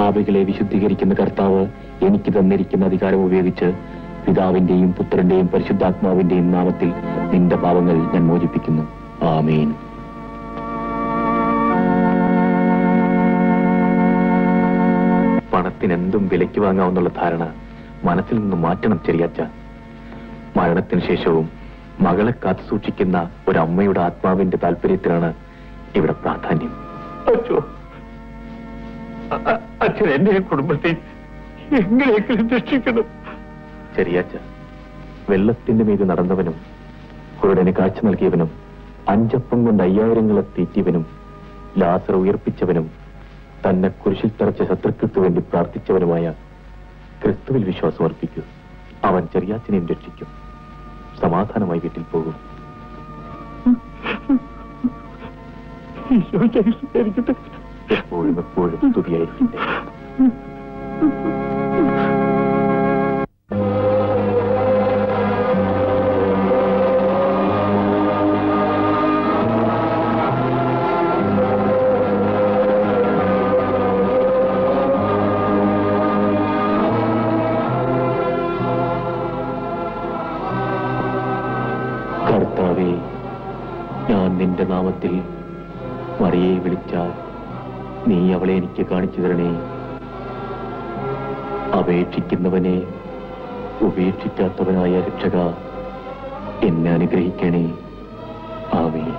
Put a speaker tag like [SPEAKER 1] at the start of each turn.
[SPEAKER 1] പാപികളെ വിശുദ്ധീകരിക്കുന്ന കർത്താവ് എനിക്ക് തന്നിരിക്കുന്ന അധികാരം ഉപയോഗിച്ച് പിതാവിന്റെയും പുത്രന്റെയും പരിശുദ്ധാത്മാവിന്റെയും നാമത്തിൽ നിന്റെ പാപങ്ങൾ ഞാൻ മോചിപ്പിക്കുന്നു. ആമേൻ. പണത്തിനെന്തും വിലയ്ക്ക് വാങ്ങാവുന്നുള്ള ധാരണ മനസ്സിൽ നിന്ന് മാറ്റണം ചെറിയാച്ച. മരണത്തിന് ശേഷവും മകളെ കാത്തു സൂക്ഷിക്കുന്ന ഒരമ്മയുടെ ആത്മാവിന്റെ താല്പര്യത്തിനാണ് ഇവിടെ പ്രാധാന്യം.
[SPEAKER 2] അച്ഛൻ എന്റെ കുടുംബത്തെ എങ്ങനെയെങ്കിലും രക്ഷിക്കണം.
[SPEAKER 1] ചെറിയാച്ച, വെള്ളത്തിന്റെ മീത് നടന്നവനും കുരുടന് കാഴ്ച നൽകിയവനും 5 അപ്പം കൊണ്ട് 5000 തീറ്റിയവനും ലാസർ ഉയർപ്പിച്ചവനും തന്നെ കുരിശിൽ തറച്ച ശത്രുക്കൾക്ക് വേണ്ടി പ്രാർത്ഥിച്ചവനുമായ ക്രിസ്തുവിൽ വിശ്വാസം അർപ്പിക്കൂ. അവൻ ചെറിയാച്ചനെയും രക്ഷിക്കും. സമാധാനമായി വീട്ടിൽ പോകും. എപ്പോഴും എപ്പോഴും സ്തുതിയായിരിക്കട്ടെ. കർത്താവേ, ഞാൻ നിന്റെ നാമത്തിൽ മറിയെ വിളിച്ചാൽ നീ അവളെ എനിക്ക് കാണിച്ചു തരണേ. അപേക്ഷിക്കുന്നവനെ ഉപേക്ഷിക്കാത്തവനായ രക്ഷക, എന്നെ അനുഗ്രഹിക്കണേ. ആമേൻ.